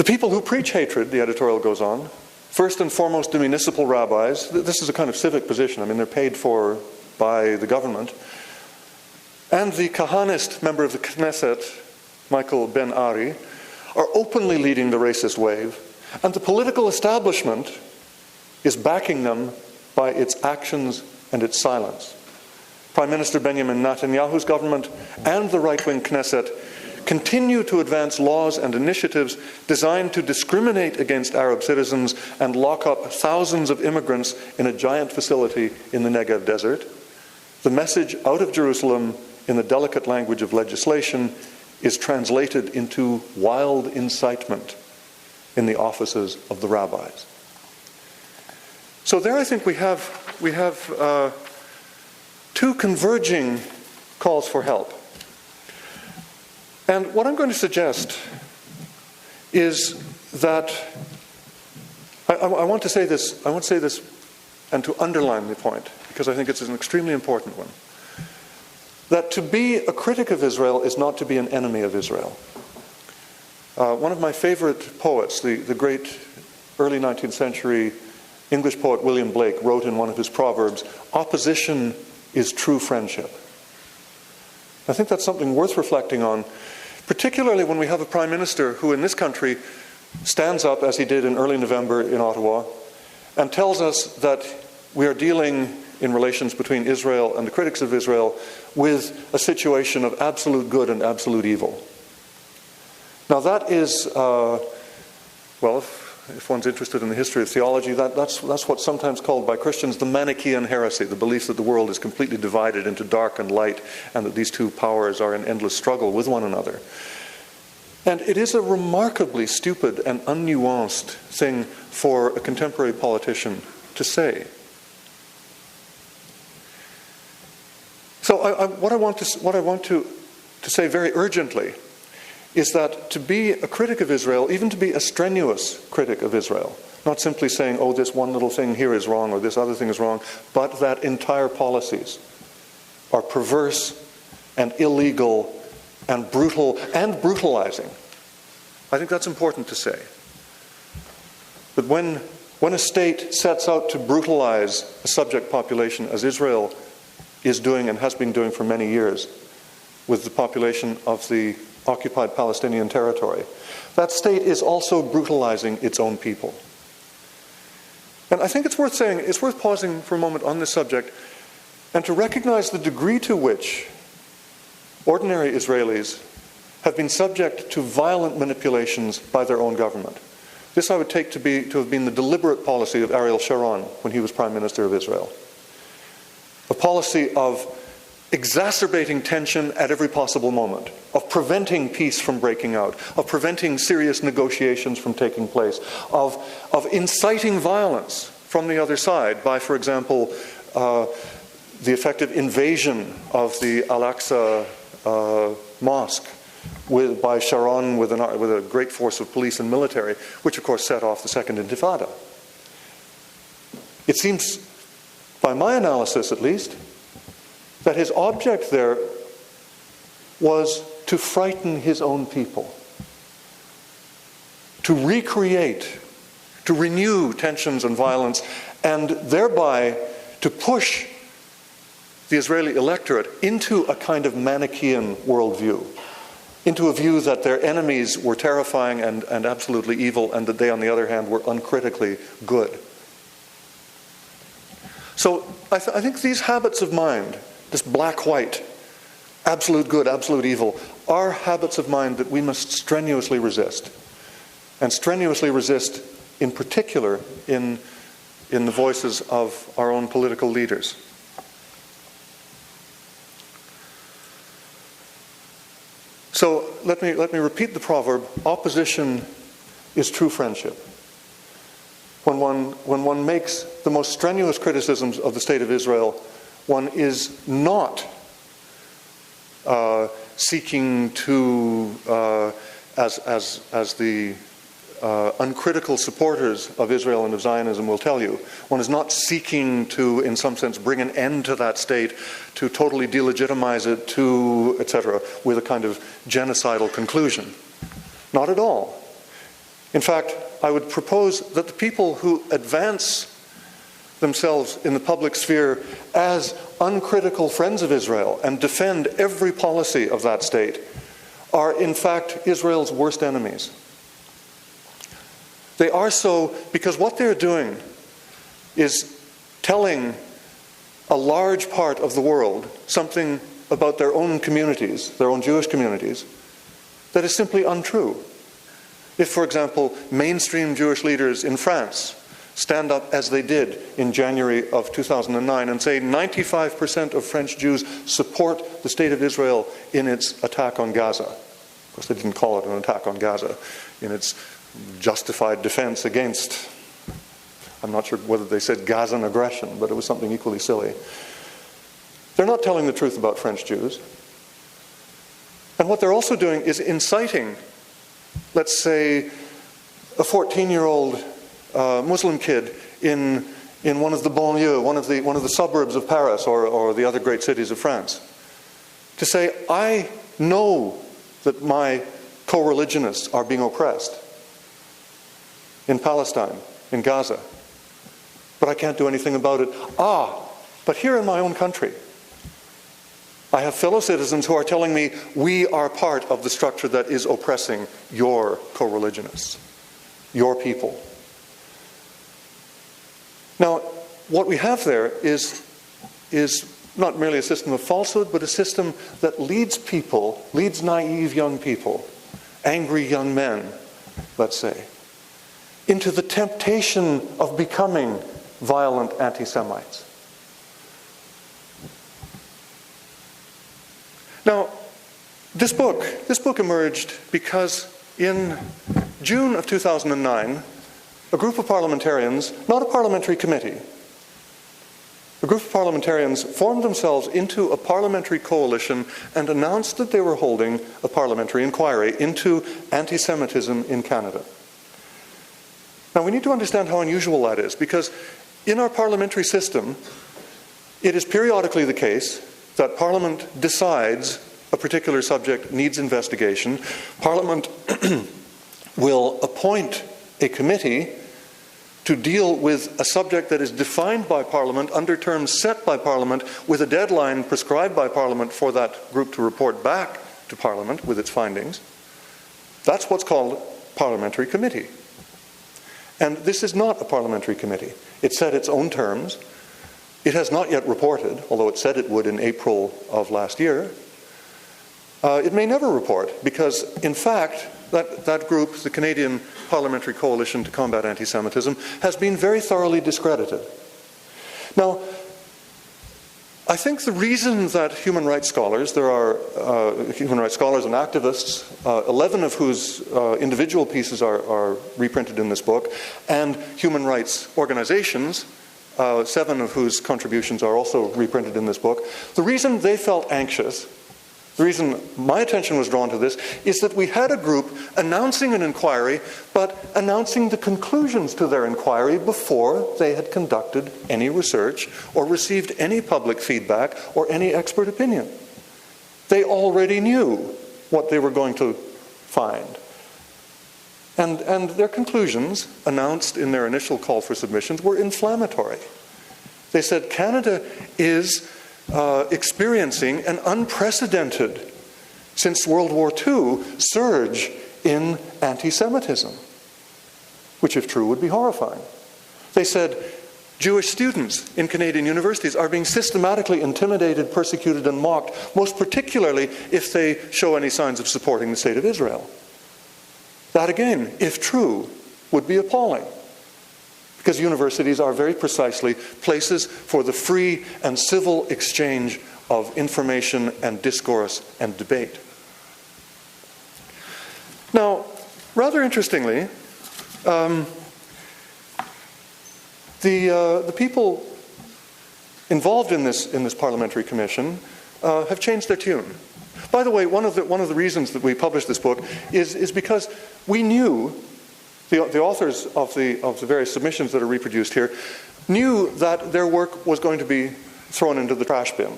people who preach hatred, the editorial goes on, first and foremost the municipal rabbis, this is a kind of civic position, I mean they're paid for by the government, and the Kahanist member of the Knesset, Michael Ben-Ari, are openly leading the racist wave, and the political establishment is backing them by its actions and its silence. Prime Minister Benjamin Netanyahu's government and the right-wing Knesset continue to advance laws and initiatives designed to discriminate against Arab citizens and lock up thousands of immigrants in a giant facility in the Negev desert. The message out of Jerusalem in the delicate language of legislation is translated into wild incitement in the offices of the rabbis. So there I think we have two converging calls for help. And what I'm going to suggest is that I want to say this and to underline the point, because I think it's an extremely important one. That to be a critic of Israel is not to be an enemy of Israel. One of my favorite poets, the great early 19th century English poet William Blake, wrote in one of his proverbs, "Opposition is true friendship." I think that's something worth reflecting on, particularly when we have a prime minister who in this country stands up, as he did in early November in Ottawa, and tells us that we are dealing in relations between Israel and the critics of Israel with a situation of absolute good and absolute evil. Now that is, well, if one's interested in the history of theology, that's what's sometimes called by Christians the Manichaean heresy, the belief that the world is completely divided into dark and light and that these two powers are in endless struggle with one another. And it is a remarkably stupid and unnuanced thing for a contemporary politician to say. So what I want to say very urgently is that to be a critic of Israel, even to be a strenuous critic of Israel, not simply saying, oh, this one little thing here is wrong or this other thing is wrong, but that entire policies are perverse and illegal and brutal and brutalizing. I think that's important to say. That when a state sets out to brutalize a subject population, as Israel is doing and has been doing for many years with the population of the occupied Palestinian territory, that state is also brutalizing its own people. And I think it's worth pausing for a moment on this subject and to recognize the degree to which ordinary Israelis have been subject to violent manipulations by their own government. This I would take to have been the deliberate policy of Ariel Sharon when he was Prime Minister of Israel. A policy of exacerbating tension at every possible moment, of preventing peace from breaking out, of preventing serious negotiations from taking place, of inciting violence from the other side by, for example, the effective invasion of the Al-Aqsa mosque by Sharon with a great force of police and military, which of course set off the Second Intifada. It seems, by my analysis at least, that his object there was to frighten his own people, to recreate, to renew tensions and violence, and thereby to push the Israeli electorate into a kind of Manichaean worldview, into a view that their enemies were terrifying and absolutely evil, and that they, on the other hand, were uncritically good. So I think these habits of mind, this black-white, absolute good, absolute evil, are habits of mind that we must strenuously resist. And strenuously resist, in particular, in the voices of our own political leaders. So let me repeat the proverb: opposition is true friendship. When one makes the most strenuous criticisms of the state of Israel, one is not seeking to, as the uncritical supporters of Israel and of Zionism will tell you, one is not seeking to, in some sense, bring an end to that state, to totally delegitimize it, to, etc., with a kind of genocidal conclusion. Not at all. In fact, I would propose that the people who advance themselves in the public sphere as uncritical friends of Israel and defend every policy of that state are, in fact, Israel's worst enemies. They are so because what they're doing is telling a large part of the world something about their own communities, their own Jewish communities, that is simply untrue. If, for example, mainstream Jewish leaders in France stand up as they did in January of 2009 and say 95% of French Jews support the State of Israel in its attack on Gaza. Of course, they didn't call it an attack on Gaza, in its justified defense against, I'm not sure whether they said Gazan aggression, but it was something equally silly. They're not telling the truth about French Jews. And what they're also doing is inciting, let's say, a 14-year-old Muslim kid in one of the banlieues, one of the suburbs of Paris or the other great cities of France, to say, I know that my co-religionists are being oppressed in Palestine, in Gaza, but I can't do anything about it. But here in my own country, I have fellow citizens who are telling me we are part of the structure that is oppressing your co-religionists, your people. Now, what we have there is not merely a system of falsehood, but a system that leads naive young people, angry young men, let's say, into the temptation of becoming violent anti-Semites. Now, this book emerged because in June of 2009, a group of parliamentarians, not a parliamentary committee, a group of parliamentarians formed themselves into a parliamentary coalition and announced that they were holding a parliamentary inquiry into anti-Semitism in Canada. Now, we need to understand how unusual that is, because in our parliamentary system, it is periodically the case that Parliament decides a particular subject needs investigation. Parliament will appoint a committee to deal with a subject that is defined by Parliament under terms set by Parliament with a deadline prescribed by Parliament for that group to report back to Parliament with its findings. That's what's called parliamentary committee. And this is not a parliamentary committee. It set its own terms. It has not yet reported, although it said it would in April of last year. It may never report because, in fact, that group, the Canadian Parliamentary Coalition to Combat Anti-Semitism, has been very thoroughly discredited. Now, I think the reason that human rights scholars, there are human rights scholars and activists, 11 of whose individual pieces are reprinted in this book, and human rights organizations, 7 of whose contributions are also reprinted in this book, the reason they felt anxious, the reason my attention was drawn to this, is that we had a group announcing an inquiry, but announcing the conclusions to their inquiry before they had conducted any research or received any public feedback or any expert opinion. They already knew what they were going to find. And their conclusions, announced in their initial call for submissions, were inflammatory. They said Canada is experiencing an unprecedented, since World War II, surge in anti-Semitism, which, if true, would be horrifying. They said Jewish students in Canadian universities are being systematically intimidated, persecuted, and mocked, most particularly if they show any signs of supporting the State of Israel. That, again, if true, would be appalling. Because universities are very precisely places for the free and civil exchange of information and discourse and debate. Now, rather interestingly, the people involved in this parliamentary commission have changed their tune. By the way, one of the reasons that we published this book is because we knew, the authors of the various submissions that are reproduced here, knew that their work was going to be thrown into the trash bin.